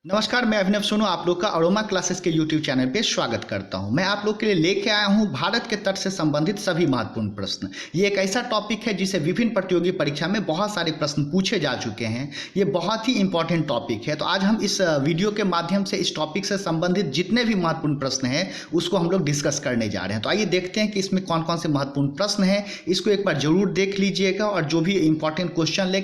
नमस्कार, मैं अभिनव सोनू आप लोग का अरोमा क्लासेस के YouTube चैनल पे स्वागत करता हूं। मैं आप लोग के लिए लेके आया हूं भारत के तट से संबंधित सभी महत्वपूर्ण प्रश्न। ये एक ऐसा टॉपिक है जिसे विभिन्न प्रतियोगी परीक्षा में बहुत सारे प्रश्न पूछे जा चुके हैं। ये बहुत ही इंपॉर्टेंट टॉपिक है, तो आज हम इस वीडियो के माध्यम से इस टॉपिक से संबंधित जितने भी महत्वपूर्ण प्रश्न हैं उसको हम लोग डिस्कस करने जा रहे हैं। तो आइए देखते हैं कि इसमें कौन कौन से महत्वपूर्ण प्रश्न हैं। इसको एक बार जरूर देख लीजिएगा और जो भी इंपॉर्टेंट क्वेश्चन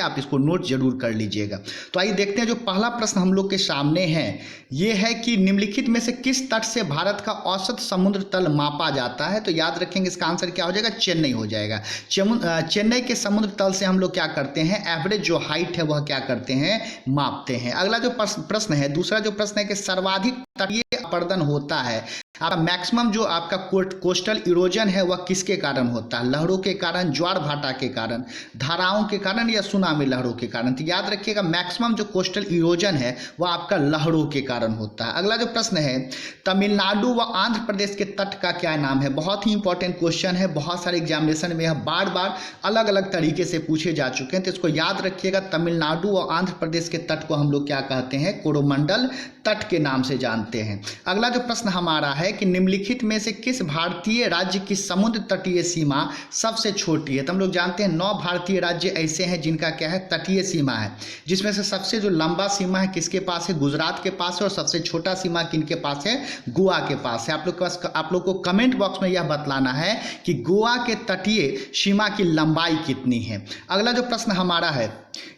आप इसको नोट जरूर कर लीजिएगा। तो आइए देखते हैं, जो पहला प्रश्न हम लोग के सामने है ये है कि निम्नलिखित में से किस तट से भारत का औसत समुद्र तल मापा जाता है। तो याद रखेंगे इसका आंसर क्या हो जाएगा, चेन्नई हो जाएगा। चेन्नई के समुद्र तल से हम लोग क्या करते हैं, एवरेज जो हाइट है वह क्या करते हैं, मापते हैं। अगला जो प्रश्न है, दूसरा जो प्रश्न है कि सर्वाधिक तटीय अपरदन होता है, आपका मैक्सिमम जो आपका कोस्टल इरोजन है वह किसके कारण होता है, लहरों के कारण, ज्वार भाटा के कारण, धाराओं के कारण या सुनामी लहरों के कारण। तो याद रखिएगा मैक्सिमम जो कोस्टल इरोजन है वह आपका लहरों के कारण होता है। अगला जो प्रश्न है, तमिलनाडु व आंध्र प्रदेश के तट का क्या नाम है। बहुत ही इंपॉर्टेंट क्वेश्चन है, बहुत सारे एग्जामिनेशन में यह बार बार अलग अलग तरीके से पूछे जा चुके हैं, तो इसको याद रखिएगा। तमिलनाडु व आंध्र प्रदेश के तट को हम लोग क्या कहते हैं, कोरोमंडल तट के नाम से जानते हैं। अगला जो प्रश्न हमारा है कि निम्नलिखित में से किस भारतीय राज्य की समुद्र तटीय सीमा सबसे छोटी है। तो हम लोग जानते हैं 9 भारतीय राज्य ऐसे हैं जिनका क्या है, तटीय सीमा है, जिसमें से सबसे जो लंबा सीमा है किसके पास है, गुजरात के पास है, और सबसे छोटा सीमा किनके पास है, गोवा के पास है। आप लोग को कमेंट बॉक्स में यह बतलाना है कि गोवा के तटीय सीमा की लंबाई कितनी है। अगला जो प्रश्न हमारा है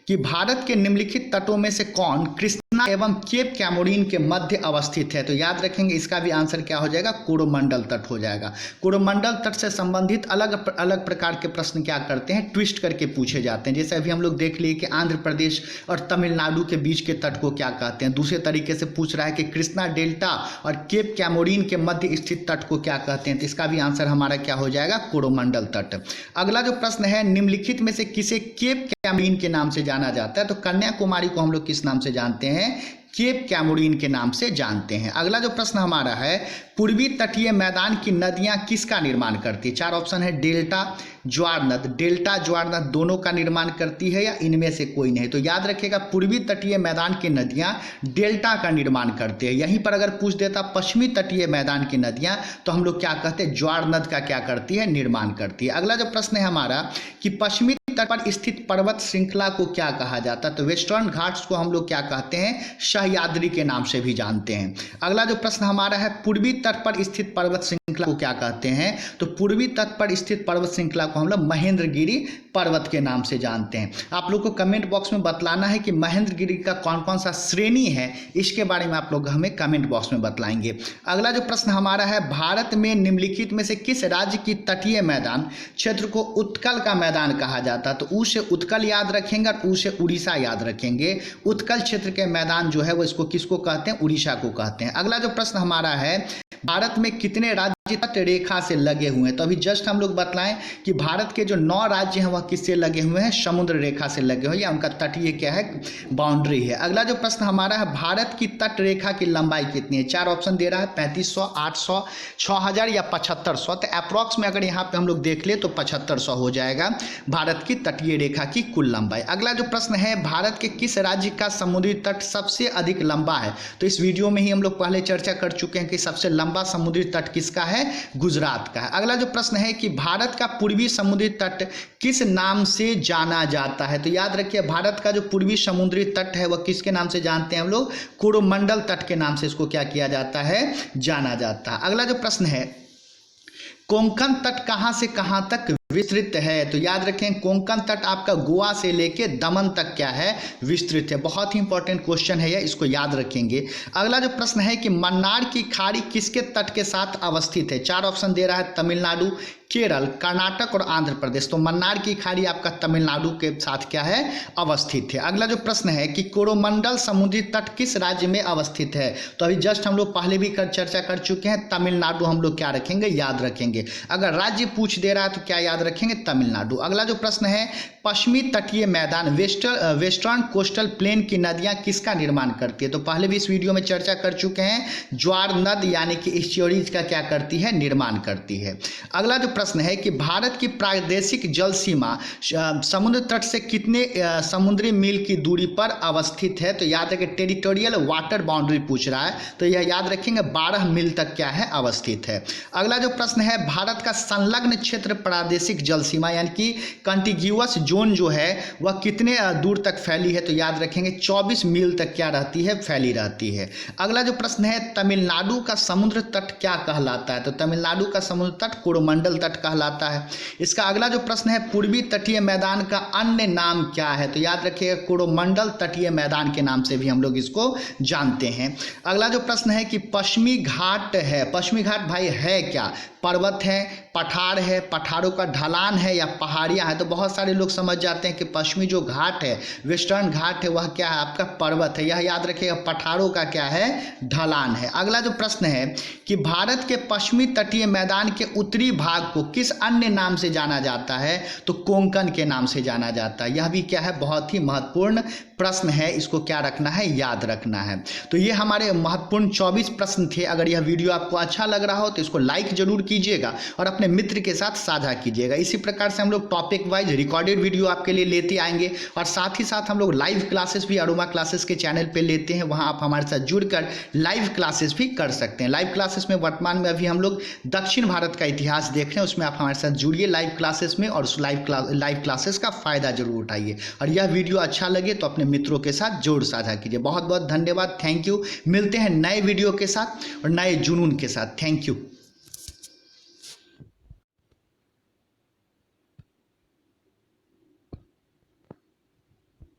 कि भारत के निम्नलिखित तटों में से कौन कृष्णा एवं केप कैमोरीन के मध्य अवस्थित है। तो याद रखेंगे इसका भी आंसर क्या हो जाएगा, कोरोमंडल तट हो जाएगा। कोरोमंडल तट से संबंधित अलग अलग प्रकार के प्रश्न क्या करते हैं, ट्विस्ट करके पूछे जाते हैं। जैसे अभी हम लोग देख लिए कि आंध्र प्रदेश और तमिलनाडु के बीच के तट को क्या कहते हैं। दूसरे तरीके से पूछ रहा है कि कृष्णा डेल्टा और केप कैमोरीन के मध्य स्थित तट को क्या कहते हैं। तो इसका भी आंसर हमारा क्या हो जाएगा, कोरोमंडल तट। अगला जो प्रश्न है, निम्नलिखित में से किसे केप कैमोरीन के नाम से जाना जाता है। तो कन्याकुमारी को हम लोग किस नाम से जानते हैं, केप कैमोरीन के नाम से जानते हैं। अगला जो प्रश्न हमारा है, पूर्वी तटीय मैदान की नदियां किसका निर्माण करती है। 4 ऑप्शन है, डेल्टा, ज्वार नद। डेल्टा ज्वार नद दोनों का निर्माण करती है या इनमें से कोई नहीं। तो याद रखिएगा पूर्वी तटीय मैदान की नदियां डेल्टा का निर्माण करते हैं। यहीं पर अगर पूछ देता पश्चिमी तटीय मैदान की नदियां, तो हम लोग क्या कहते हैं, ज्वार नद का क्या करती है, निर्माण करती है। अगला जो प्रश्न है हमारा कि पश्चिमी तट पर स्थित पर्वत श्रृंखला को क्या कहा जाता है। तो वेस्टर्न घाट्स को हम लोग क्या कहते हैं, सह्याद्री के नाम से भी जानते हैं। अगला जो प्रश्न हमारा है, पूर्वी तट पर स्थित पर्वत श्रृंखला को क्या कहते हैं। तो पूर्वी तट पर स्थित पर्वत श्रृंखला को हम लोग महेंद्रगिरी पर्वत के नाम से जानते हैं। आप लोग को कमेंट बॉक्स में बतलाना है कि महेंद्रगिरी का कौन कौन सा श्रेणी है, इसके बारे में आप लोग हमें कमेंट बॉक्स में बतलाएंगे। अगला जो प्रश्न हमारा है, भारत में निम्नलिखित में से किस राज्य की तटीय मैदान क्षेत्र को उत्कल का मैदान कहा जाता है। तो ऊ से उत्कल याद रखेंगे और ऊ से उड़ीसा याद रखेंगे। उत्कल क्षेत्र के मैदान जो है वो इसको किसको कहते हैं, उड़ीसा को कहते हैं। अगला जो प्रश्न हमारा है, भारत में कितने राज्य तट रेखा से लगे हुए हैं। तो अभी जस्ट हम लोग बतलाएं कि भारत के जो 9 राज्य हैं वह किससे लगे हुए हैं, समुद्र रेखा से लगे हुए हैं, या उनका तटीय क्या है, बाउंड्री है। अगला जो प्रश्न हमारा है, भारत की तट रेखा की लंबाई कितनी है। 4 ऑप्शन दे रहा है, 3500, 800, 6000 या 7500। तो अप्रॉक्स में अगर यहाँ पे हम लोग देख ले तो 7500 हो जाएगा भारत की तटीय रेखा की कुल लंबाई। अगला जो प्रश्न है, भारत के किस राज्य का समुद्री तट सबसे अधिक लंबा है। तो इस वीडियो में ही हम लोग पहले चर्चा कर चुके हैं कि सबसे लंबा समुद्री तट किसका है, गुजरात का है। अगला जो प्रश्न है कि भारत का पूर्वी समुद्री तट किस नाम से जाना जाता है। तो याद रखिए भारत का जो पूर्वी समुद्री तट है वह किसके नाम से जानते हैं हम लोग, कोरोमंडल तट के नाम से इसको क्या किया जाता है, जाना जाता है। अगला जो प्रश्न है, कोंकण तट कहां से कहां तक विस्तृत है। तो याद रखें कोंकण तट आपका गोवा से लेके दमन तक क्या है, विस्तृत है। बहुत ही इंपॉर्टेंट क्वेश्चन है यह, इसको याद रखेंगे। अगला जो प्रश्न है कि मन्नार की खाड़ी किसके तट के साथ अवस्थित है। 4 ऑप्शन दे रहा है, तमिलनाडु, केरल, कर्नाटक और आंध्र प्रदेश। तो मन्नार की खाड़ी आपका तमिलनाडु के साथ क्या है, अवस्थित है। अगला जो प्रश्न है कि कोरोमंडल समुद्री तट किस राज्य में अवस्थित है। तो अभी जस्ट हम लोग पहले भी चर्चा कर चुके हैं, तमिलनाडु हम लोग क्या रखेंगे, याद रखेंगे। अगर राज्य पूछ दे रहा है तो क्या याद रखेंगे, तमिलनाडु। अगला जो प्रश्न है, पश्चिमी तटीय मैदान वेस्टर्न कोस्टल प्लेन की नदियां किसका निर्माण करती है। तो पहले भी इस वीडियो में चर्चा कर चुके हैं, ज्वार नद यानी कि स्टोरेज का क्या करती है, निर्माण करती है। अगला जो प्रश्न है कि भारत की प्रादेशिक जल सीमा समुद्र तट से कितने समुद्री मील की दूरी पर अवस्थित है। तो याद रखें, टेरिटोरियल वाटर बाउंड्री पूछ रहा है, तो यह याद रखेंगे 12 मील तक क्या है, अवस्थित है। अगला जो प्रश्न है, भारत का संलग्न क्षेत्र प्रादेशिक जल सीमा यानी कि कंटिग्यूअस जोन जो है वह कितने दूर तक फैली है। तो याद रखेंगे 24 मील तक क्या रहती है, फैली रहती है। अगला जो प्रश्न है, तमिलनाडु का समुद्र तट क्या कहलाता है। तो तमिलनाडु का समुद्र तट कोरोमंडल तट कहलाता है। इसका अगला जो प्रश्न है, पूर्वी तटीय मैदान का अन्य नाम क्या है। तो याद रखिएगा कोरोमंडल तटीय मैदान के नाम से भी हम लोग इसको जानते हैं। अगला जो प्रश्न है कि पश्चिमी घाट है, पश्चिमी घाट भाई है क्या, पर्वत है, पठार है, पठारों का ढलान है या पहाड़ियाँ हैं। तो बहुत सारे लोग समझ जाते हैं कि पश्चिमी जो घाट है, वेस्टर्न घाट है, वह क्या है, आपका पर्वत है। यह याद रखिएगा पठारों का क्या है, ढलान है। अगला जो प्रश्न है कि भारत के पश्चिमी तटीय मैदान के उत्तरी भाग को किस अन्य नाम से जाना जाता है। तो कोंकण के नाम से जाना जाता है। यह भी क्या है, बहुत ही महत्वपूर्ण प्रश्न है, इसको क्या रखना है, याद रखना है। तो ये हमारे महत्वपूर्ण 24 प्रश्न थे। अगर यह वीडियो आपको अच्छा लग रहा हो तो इसको लाइक जरूर कीजिएगा और अपने मित्र के साथ साझा कीजिएगा। इसी प्रकार से हम लोग टॉपिक वाइज रिकॉर्डेड वीडियो आपके लिए लेते आएंगे और साथ ही साथ हम लोग लाइव क्लासेस भी अरोमा क्लासेस के चैनल पे लेते हैं। वहां आप हमारे साथ जुड़कर लाइव क्लासेस भी कर सकते हैं। लाइव क्लासेस में वर्तमान में अभी हम लोग दक्षिण भारत का इतिहास देख रहे हैं, उसमें आप हमारे साथ जुड़िए लाइव क्लासेस में और उस लाइव क्लासेस का फायदा जरूर उठाइए। और यह वीडियो अच्छा लगे तो अपने मित्रों के साथ जरूर साझा कीजिए। बहुत बहुत धन्यवाद, थैंक यू। मिलते हैं नए वीडियो के साथ और नए जुनून के साथ। Thank you.